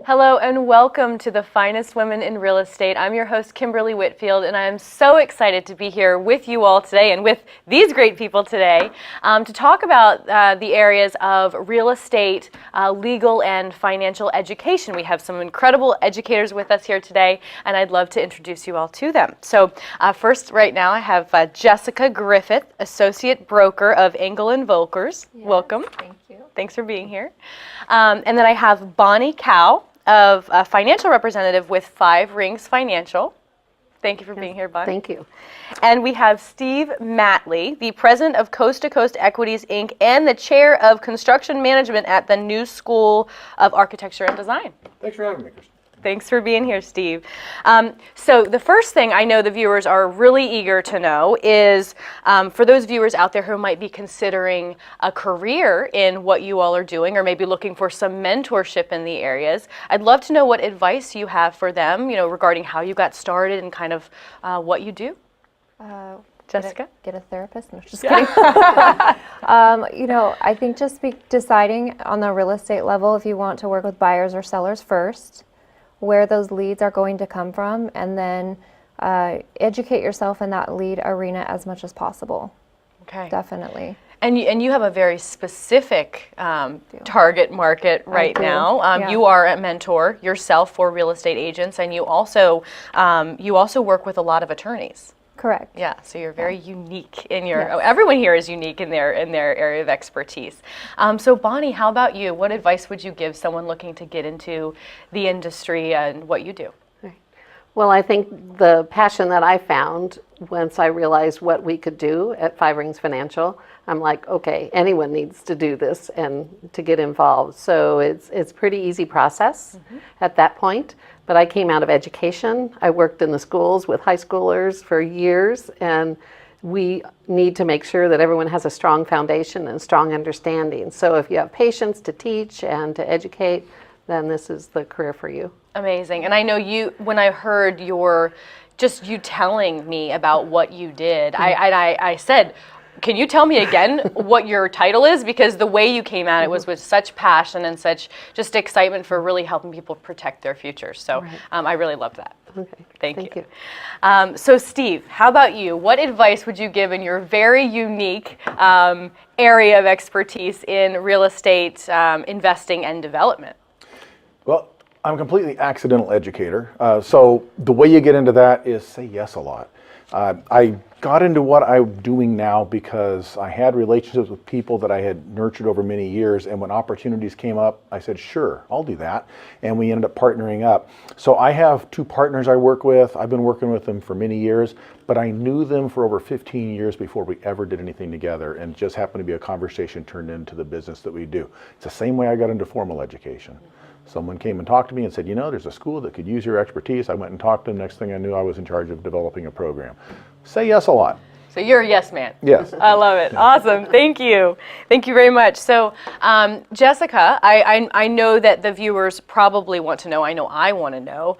Hello and welcome to the Finest Women in Real Estate. I'm your host, Kimberly Whitfield, and I am so excited to be here with you all today and with these great people today to talk about the areas of real estate, legal, and financial education. We have some incredible educators with us here today, and I'd love to introduce you all to them. So first, right now, I have Jessica Griffith, Associate Broker of Engel and Volkers. Yes, welcome. Thank you. Thanks for being here. And then I have Bonnie Cow, of a financial representative with Five Rings Financial. Thank you for being here, Bonnie. Thank you. And we have Steve Matley, the president of Coast to Coast Equities, Inc., and the chair of construction management at the New School of Architecture and Design. Thanks for having me, Kristen. Thanks for being here, Steve. So the first thing I know the viewers are really eager to know is, for those viewers out there who might be considering a career in what you all are doing or maybe looking for some mentorship in the areas, I'd love to know what advice you have for them, regarding how you got started and kind of what you do. Jessica? Get a therapist? No, just kidding. I think just deciding on the real estate level if you want to work with buyers or sellers first, where those leads are going to come from, and then educate yourself in that lead arena as much as possible. Okay. Definitely. And you have a very specific target market right now. Yeah. You are a mentor yourself for real estate agents, and you also work with a lot of attorneys. Correct. Yeah, so you're very unique in your. Yes. Everyone here is unique in their area of expertise. So Bonnie, how about you? What advice would you give someone looking to get into the industry and what you do? Well, I think the passion that I found once I realized what we could do at Five Rings Financial, I'm like, okay, anyone needs to do this and to get involved. So it's a pretty easy process at that point. But I came out of education. I worked in the schools with high schoolers for years, and we need to make sure that everyone has a strong foundation and strong understanding. So if you have patience to teach and to educate, then this is the career for you. Amazing. And I know when I heard you telling me about what you did, I said, can you tell me again what your title is? Because the way you came at it was with such passion and such just excitement for really helping people protect their futures. So I really loved that. Okay. Thank you. So Steve, how about you? What advice would you give in your very unique area of expertise in real estate investing and development? Well, I'm a completely accidental educator. So the way you get into that is say yes a lot. I got into what I'm doing now because I had relationships with people that I had nurtured over many years, and when opportunities came up, I said, sure, I'll do that, and we ended up partnering up. So I have two partners I work with. I've been working with them for many years, but I knew them for over 15 years before we ever did anything together, and just happened to be a conversation turned into the business that we do. It's the same way I got into formal education. Someone came and talked to me and said, there's a school that could use your expertise. I went and talked to them. Next thing I knew, I was in charge of developing a program. Say yes a lot. So you're a yes man. Yes. I love it. Awesome. Thank you. Thank you very much. So Jessica, I know that the viewers probably want to know, I know I want to know,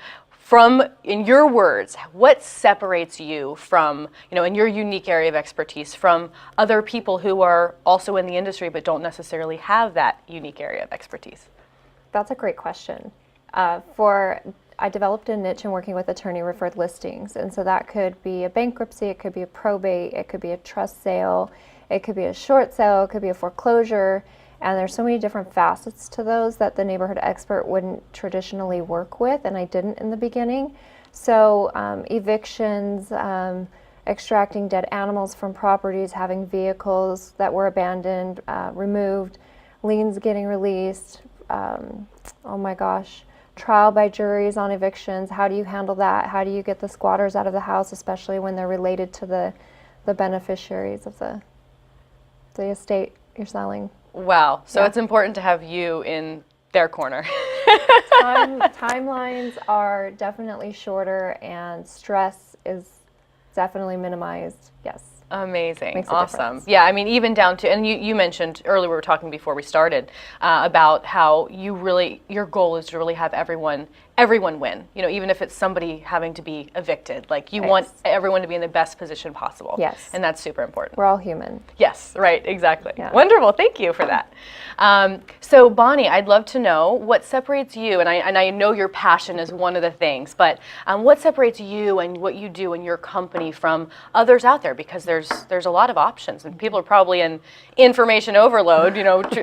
in your words, what separates you from, in your unique area of expertise from other people who are also in the industry but don't necessarily have that unique area of expertise? That's a great question. I developed a niche in working with attorney-referred listings, and so that could be a bankruptcy, it could be a probate, it could be a trust sale, it could be a short sale, it could be a foreclosure, and there's so many different facets to those that the neighborhood expert wouldn't traditionally work with, and I didn't in the beginning. So evictions, extracting dead animals from properties, having vehicles that were abandoned, removed, liens getting released, oh my gosh, trial by juries on evictions. How do you handle that? How do you get the squatters out of the house, especially when they're related to the beneficiaries of the estate you're selling? Wow. So it's important to have you in their corner. Timelines are definitely shorter, and stress is definitely minimized. Yes. Amazing. Awesome. Yeah, I mean, even down to, and you mentioned earlier, we were talking before we started, about how your goal is to really have everyone everyone win, even if it's somebody having to be evicted. Like, you want everyone to be in the best position possible. Yes. And that's super important. We're all human. Yes, right, exactly. Yeah. Wonderful, thank you for that. So Bonnie, I'd love to know what separates you, and I know your passion is one of the things, but what separates you and what you do in your company from others out there? Because there's a lot of options, and people are probably in information overload,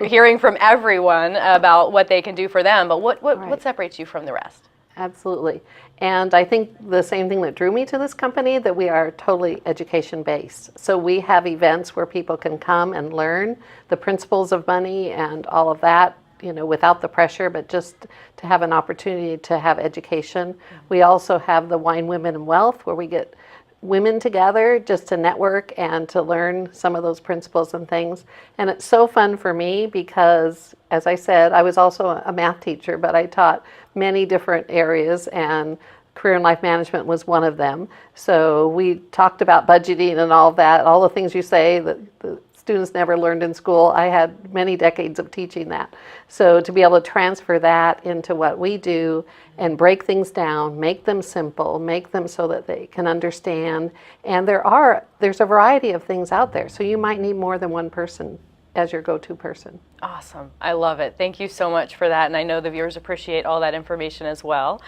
hearing from everyone about what they can do for them, but what separates you from the rest? Absolutely. And I think the same thing that drew me to this company, that we are totally education-based. So we have events where people can come and learn the principles of money and all of that, without the pressure, but just to have an opportunity to have education. We also have the Wine, Women, and Wealth, where we get women together just to network and to learn some of those principles and things. And it's so fun for me because, as I said, I was also a math teacher, but I taught many different areas, and career and life management was one of them. So we talked about budgeting and all of that, all the things you say that the students never learned in school. I had many decades of teaching that. So to be able to transfer that into what we do and break things down, make them simple, make them so that they can understand. And there's a variety of things out there. So you might need more than one person as your go-to person. Awesome. I love it. Thank you so much for that. And I know the viewers appreciate all that information as well.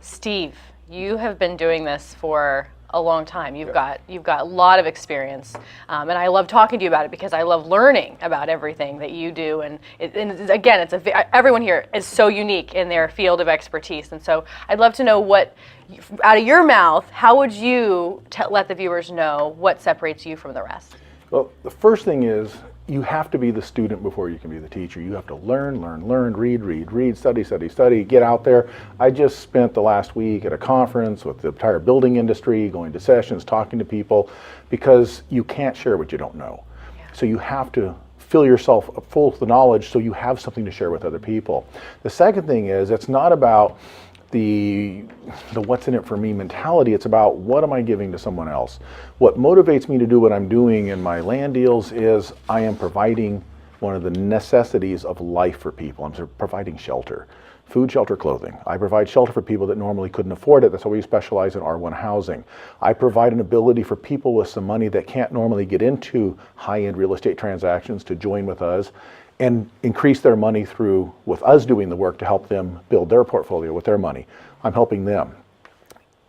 Steve, you have been doing this for a long time. You've got a lot of experience, and I love talking to you about it because I love learning about everything that you do. And again, everyone here is so unique in their field of expertise, and so I'd love to know what, out of your mouth, how would you let the viewers know what separates you from the rest? Well, the first thing is, you have to be the student before you can be the teacher. You have to learn, read, study, get out there. I just spent the last week at a conference with the entire building industry, going to sessions, talking to people, because you can't share what you don't know. Yeah. So you have to fill yourself full of the knowledge so you have something to share with other people. The second thing is, it's not about the what's in it for me mentality. It's about what am I giving to someone else. What motivates me to do what I'm doing in my land deals is I am providing one of the necessities of life for people. I'm providing shelter, food, shelter, clothing. I provide shelter for people that normally couldn't afford it. That's why we specialize in R1 housing. I provide an ability for people with some money that can't normally get into high-end real estate transactions to join with us and increase their money with us doing the work to help them build their portfolio with their money. I'm helping them.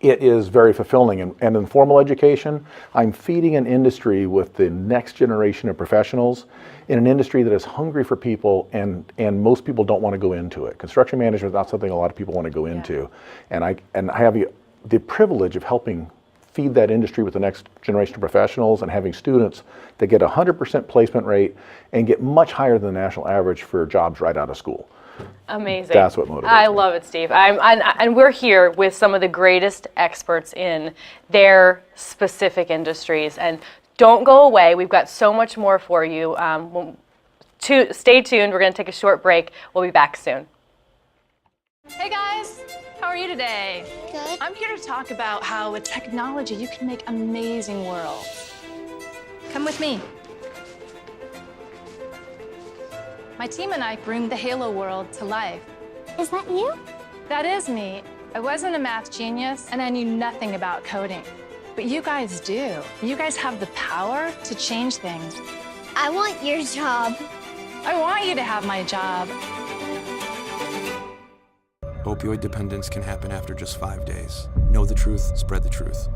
It is very fulfilling. And in formal education, I'm feeding an industry with the next generation of professionals in an industry that is hungry for people, and most people don't want to go into it. Construction management is not something a lot of people want to go into. And I have the privilege of helping feed that industry with the next generation of professionals and having students that get 100% placement rate and get much higher than the national average for jobs right out of school. Amazing. That's what motivates me. I love it, Steve. And we're here with some of the greatest experts in their specific industries. And don't go away. We've got so much more for you. Stay tuned. We're going to take a short break. We'll be back soon. Hey guys, how are you today? Good. I'm here to talk about how with technology you can make amazing worlds. Come with me. My team and I bring the Halo world to life. Is that you? That is me. I wasn't a math genius and I knew nothing about coding. But you guys do. You guys have the power to change things. I want your job. I want you to have my job. Opioid dependence can happen after just 5 days. Know the truth, spread the truth.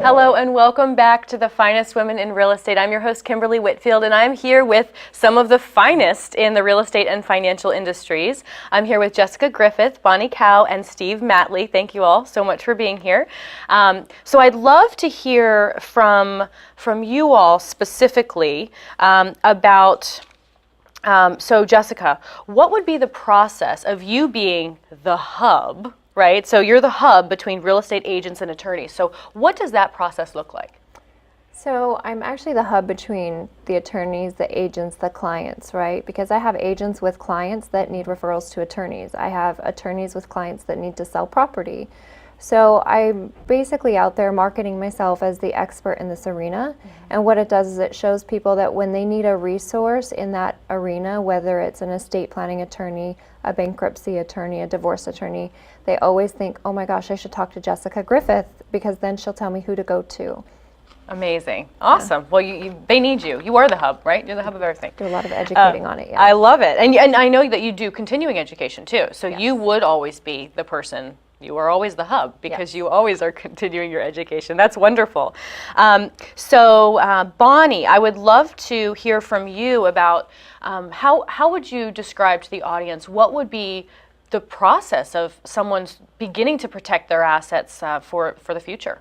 Hello and welcome back to the Finest Women in Real Estate. I'm your host, Kimberly Whitfield, and I'm here with some of the finest in the real estate and financial industries. I'm here with Jessica Griffith, Bonnie Cow, and Steve Matley. Thank you all so much for being here. So I'd love to hear from you all specifically about, so Jessica, what would be the process of you being the hub, right? So you're the hub between real estate agents and attorneys. So what does that process look like? So I'm actually the hub between the attorneys, the agents, the clients, right? Because I have agents with clients that need referrals to attorneys. I have attorneys with clients that need to sell property. So I'm basically out there marketing myself as the expert in this arena. And what it does is it shows people that when they need a resource in that arena, whether it's an estate planning attorney, a bankruptcy attorney, a divorce attorney, they always think, oh my gosh, I should talk to Jessica Griffith because then she'll tell me who to go to. Amazing. Awesome. Yeah. Well, they need you. You are the hub, right? You're the hub of everything. Do a lot of educating on it, yeah. I love it. And I know that you do continuing education too. So you would always be the person, you are always the hub because you always are continuing your education. That's wonderful. So Bonnie, I would love to hear from you about how would you describe to the audience what would be the process of someone's beginning to protect their assets for the future?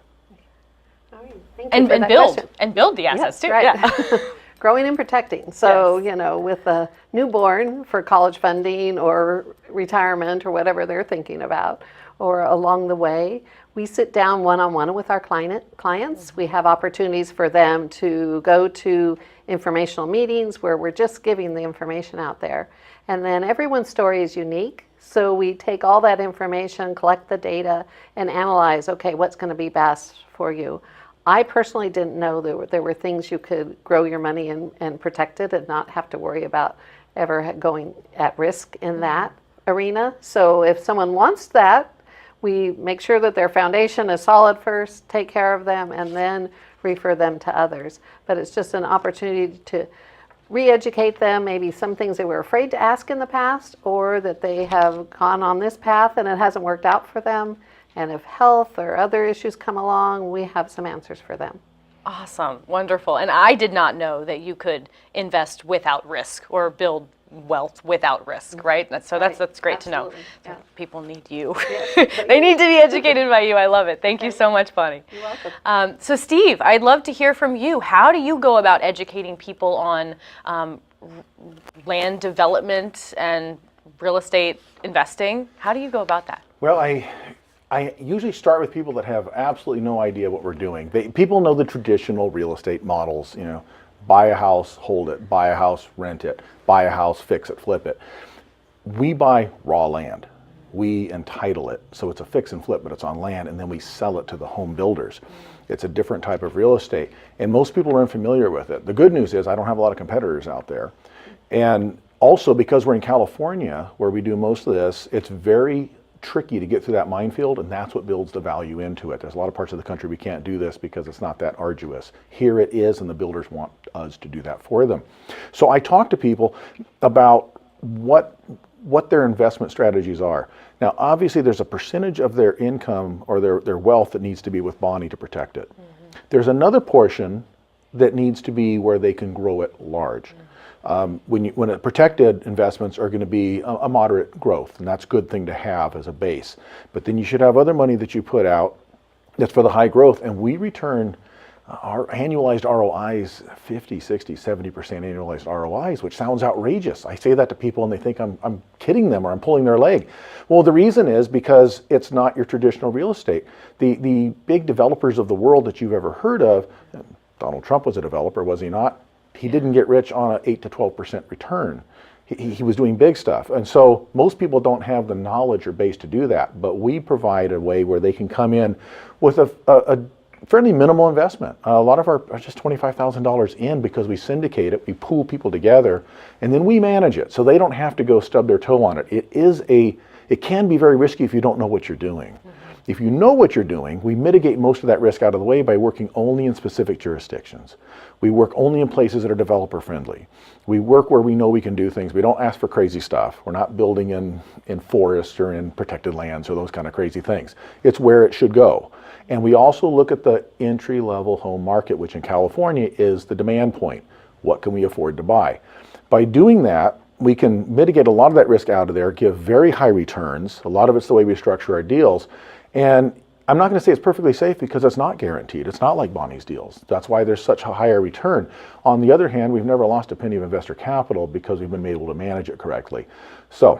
And build the assets too. Right. Yeah. Growing and protecting. So, with a newborn for college funding or retirement or whatever they're thinking about, or along the way, we sit down one-on-one with our clients. We have opportunities for them to go to informational meetings where we're just giving the information out there. And then everyone's story is unique. So we take all that information, collect the data, and analyze, okay, what's going to be best for you. I personally didn't know there were things you could grow your money and protect it and not have to worry about ever going at risk in that arena. So if someone wants that, we make sure that their foundation is solid first, take care of them, and then refer them to others. But it's just an opportunity to re-educate them, maybe some things they were afraid to ask in the past, or that they have gone on this path and it hasn't worked out for them. And if health or other issues come along, we have some answers for them. Awesome. Wonderful. And I did not know that you could invest without risk or build wealth without risk, right? So that's great to know. Yeah. People need you. They need to be educated by you. I love it. Thank you so much, Bonnie. You're welcome. So Steve, I'd love to hear from you. How do you go about educating people on land development and real estate investing? How do you go about that? Well, I usually start with people that have absolutely no idea what we're doing. People know the traditional real estate models, buy a house, hold it, buy a house, rent it, buy a house, fix it, flip it. We buy raw land. We entitle it, so it's a fix and flip, but it's on land, and then we sell it to the home builders. It's a different type of real estate, and most people are unfamiliar with it. The good news is I don't have a lot of competitors out there. And also, because we're in California, where we do most of this, it's very tricky to get through that minefield, and that's what builds the value into it. There's a lot of parts of the country we can't do this because it's not that arduous. Here it is, and the builders want us to do that for them. So I talk to people about what their investment strategies are. Now, obviously, there's a percentage of their income or their wealth that needs to be with Bonnie to protect it. Mm-hmm. There's another portion that needs to be where they can grow it large. When protected investments are going to be a moderate growth, and that's a good thing to have as a base. But then you should have other money that you put out that's for the high growth, and we return our annualized ROIs, 50, 60, 70% annualized ROIs, which sounds outrageous. I say that to people and they think I'm kidding them or I'm pulling their leg. Well, the reason is because it's not your traditional real estate. The big developers of the world that you've ever heard of, Donald Trump was a developer, was he not? He didn't get rich on an 8 to 12% return. He was doing big stuff. And so most people don't have the knowledge or base to do that, but we provide a way where they can come in with a fairly minimal investment. A lot of our are just $25,000 in because we syndicate it, we pool people together, and then we manage it. So they don't have to go stub their toe on it. It can be very risky if you don't know what you're doing. Mm-hmm. If you know what you're doing, we mitigate most of that risk out of the way by working only in specific jurisdictions. We work only in places that are developer friendly. We work where we know we can do things. We don't ask for crazy stuff. We're not building in forests or in protected lands or those kind of crazy things. It's where it should go. And we also look at the entry-level home market, which in California is the demand point. What can we afford to buy? By doing that, we can mitigate a lot of that risk out of there, give very high returns. A lot of it's the way we structure our deals. And I'm not going to say it's perfectly safe because it's not guaranteed. It's not like Bonnie's deals. That's why there's such a higher return. On the other hand, we've never lost a penny of investor capital because we've been able to manage it correctly. So,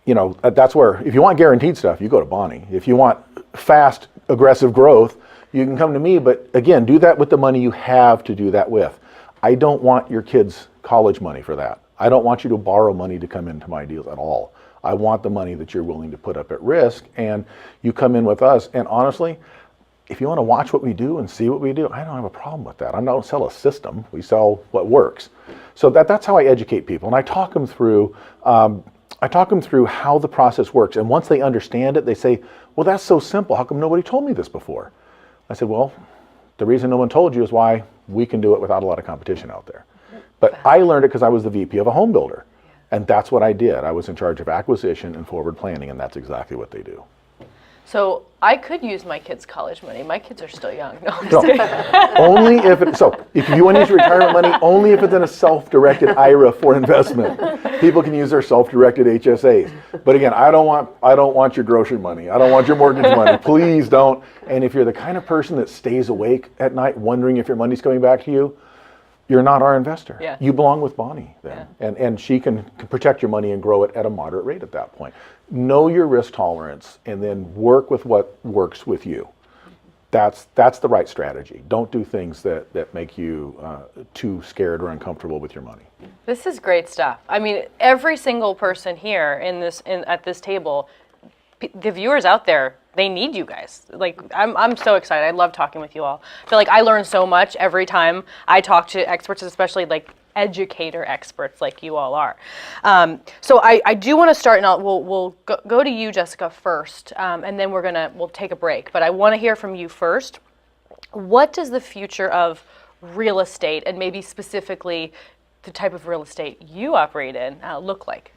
that's where, if you want guaranteed stuff, you go to Bonnie. If you want fast, aggressive growth, you can come to me. But again, do that with the money you have to do that with. I don't want your kids' college money for that. I don't want you to borrow money to come into my deals at all. I want the money that you're willing to put up at risk, and you come in with us. And honestly, if you want to watch what we do and see what we do, I don't have a problem with that. I don't sell a system. We sell what works. So that's how I educate people, and I talk them through. How the process works. And once they understand it, they say, "Well, that's so simple. How come nobody told me this before?" I said, "Well, the reason no one told you is why we can do it without a lot of competition out there." But I learned it because I was the VP of a home builder, and that's what I did. I was in charge of acquisition and forward planning, and that's exactly what they do. So I could use my kids' college money. My kids are still young. No, I'm just kidding. Only if if you want to use your retirement money, only if it's in a self-directed IRA for investment. People can use their self-directed HSAs. But again, I don't want your grocery money. I don't want your mortgage money. Please don't. And if you're the kind of person that stays awake at night wondering if your money's coming back to you, you're not our investor. Yeah. You belong with Bonnie then. Yeah. And she can protect your money and grow it at a moderate rate at that point. Know your risk tolerance and then work with what works with you. That's the right strategy. Don't do things that make you too scared or uncomfortable with your money. This is great stuff. I mean, every single person here at this table, the viewers out there, they need you guys. Like, I'm so excited. I love talking with you all. I feel like I learn so much every time I talk to experts, especially like educator experts like you all are. So I do want to start, and we'll go to you, Jessica, first, and then we'll take a break. But I want to hear from you first. What does the future of real estate, and maybe specifically the type of real estate you operate in, look like?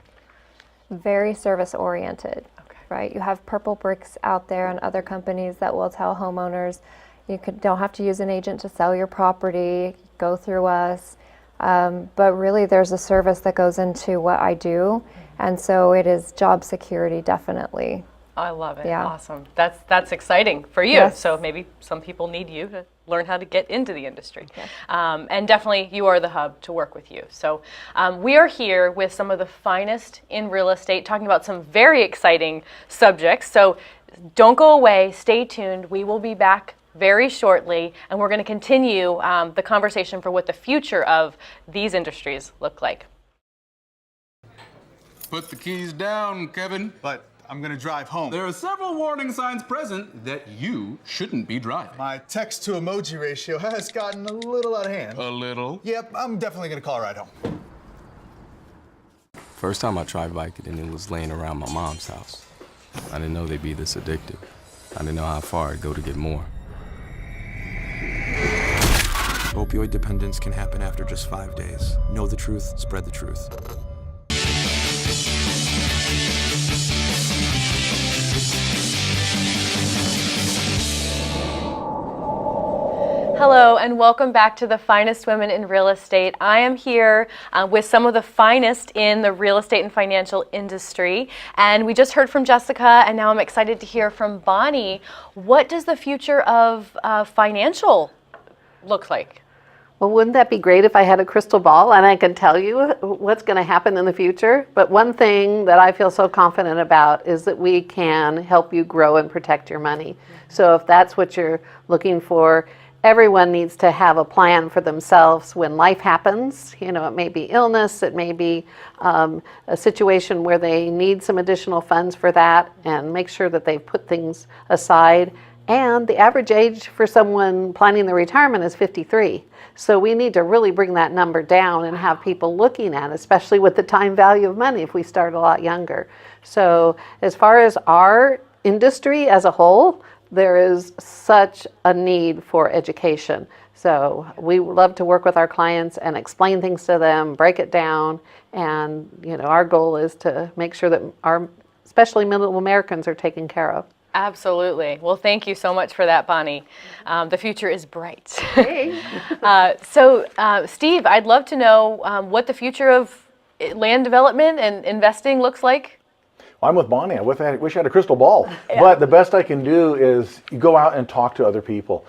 Very service oriented. Right, you have Purple Bricks out there and other companies that will tell homeowners don't have to use an agent to sell your property, go through us. But really there's a service that goes into what I do, and so it is job security, definitely. I love it. Yeah. Awesome. That's exciting for you. Yes. So maybe some people need you to learn how to get into the industry. Yes. And definitely you are the hub to work with you. So we are here with some of the finest in real estate, talking about some very exciting subjects. So don't go away. Stay tuned. We will be back very shortly, and we're going to continue the conversation for what the future of these industries look like. Put the keys down, Kevin. But I'm gonna drive home. There are several warning signs present that you shouldn't be driving. My text to emoji ratio has gotten a little out of hand. A little? Yep, I'm definitely gonna call a ride home. First time I tried Vicodin, it was laying around my mom's house. I didn't know they'd be this addictive. I didn't know how far I'd go to get more. Opioid dependence can happen after just 5 days. Know the truth, spread the truth. Hello, and welcome back to the Finest Women in Real Estate. I am here with some of the finest in the real estate and financial industry. And we just heard from Jessica, and now I'm excited to hear from Bonnie. What does the future of financial look like? Well, wouldn't that be great if I had a crystal ball and I could tell you what's going to happen in the future? But one thing that I feel so confident about is that we can help you grow and protect your money. So if that's what you're looking for, everyone needs to have a plan for themselves when life happens. You know, it may be illness, it may be a situation where they need some additional funds for that, and make sure that they've put things aside. And the average age for someone planning their retirement is 53. So we need to really bring that number down and have people looking at it, especially with the time value of money if we start a lot younger. So as far as our industry as a whole, there is such a need for education. So we love to work with our clients and explain things to them, break it down, and our goal is to make sure that our, especially middle Americans, are taken care of. Absolutely. Well, thank you so much for that, Bonnie. The future is bright. Hey. So, Steve, I'd love to know what the future of land development and investing looks like. I'm with Bonnie. I wish I had a crystal ball. Yeah. But the best I can do is go out and talk to other people.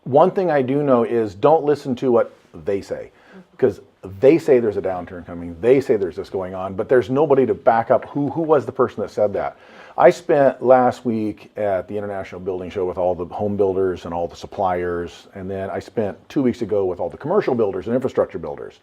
One thing I do know is don't listen to what they say, because they say there's a downturn coming. They say there's this going on, but there's nobody to back up who was the person that said that. I spent last week at the International Building Show with all the home builders and all the suppliers, and then I spent 2 weeks ago with all the commercial builders and infrastructure builders.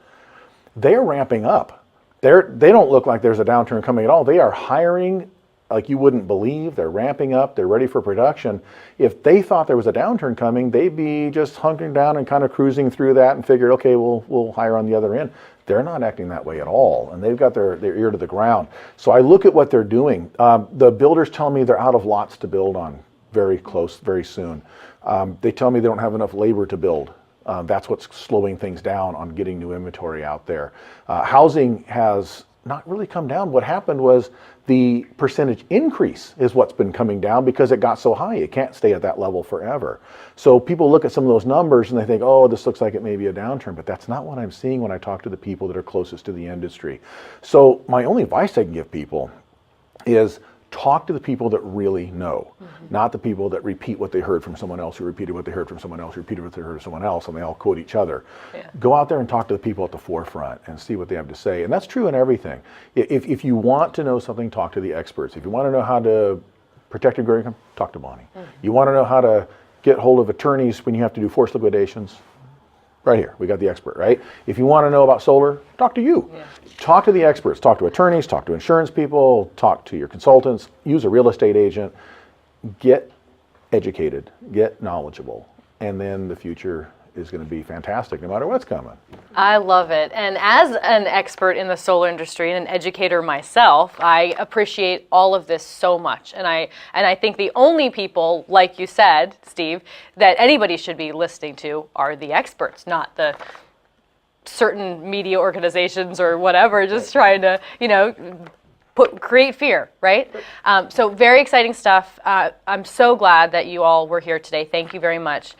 They're ramping up. They don't look like there's a downturn coming at all. They are hiring like you wouldn't believe. They're ramping up. They're ready for production. If they thought there was a downturn coming, they'd be just hunkering down and kind of cruising through that and figured, okay, we'll hire on the other end. They're not acting that way at all, and they've got their ear to the ground. So I look at what they're doing. The builders tell me they're out of lots to build on very soon. They tell me they don't have enough labor to build. That's what's slowing things down on getting new inventory out there. Housing has not really come down. What happened was the percentage increase is what's been coming down because it got so high. It can't stay at that level forever. So people look at some of those numbers and they think, oh, this looks like it may be a downturn, but that's not what I'm seeing when I talk to the people that are closest to the industry. So my only advice I can give people is talk to the people that really know, not the people that repeat what they heard from someone else who repeated what they heard from someone else who repeated what they heard from someone else, and they all quote each other. Yeah. Go out there and talk to the people at the forefront and see what they have to say. And that's true in everything. If you want to know something, talk to the experts. If you want to know how to protect your growing income, talk to Bonnie. You want to know how to get hold of attorneys when you have to do forced liquidations, right here, we got the expert, right? If you want to know about solar, talk to you. Yeah. Talk to the experts, talk to attorneys, talk to insurance people, talk to your consultants, use a real estate agent, get educated, get knowledgeable, and then the future is going to be fantastic no matter what's coming. I love it. And as an expert in the solar industry and an educator myself, I appreciate all of this so much. And I think the only people, like you said, Steve, that anybody should be listening to are the experts, not the certain media organizations or whatever, just trying to, create fear, right? So very exciting stuff. I'm so glad that you all were here today. Thank you very much.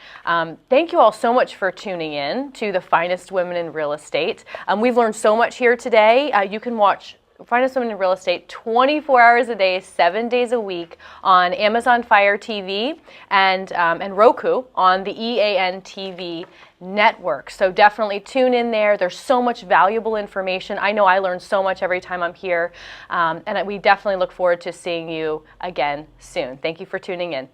Thank you all so much for tuning in to the Finest Women in Real Estate. We've learned so much here today. You can watch Finest Women in Real Estate 24 hours a day, 7 days a week on Amazon Fire TV and Roku on the EAN TV network. So definitely tune in there. There's so much valuable information. I know I learn so much every time I'm here, and we definitely look forward to seeing you again soon. Thank you for tuning in.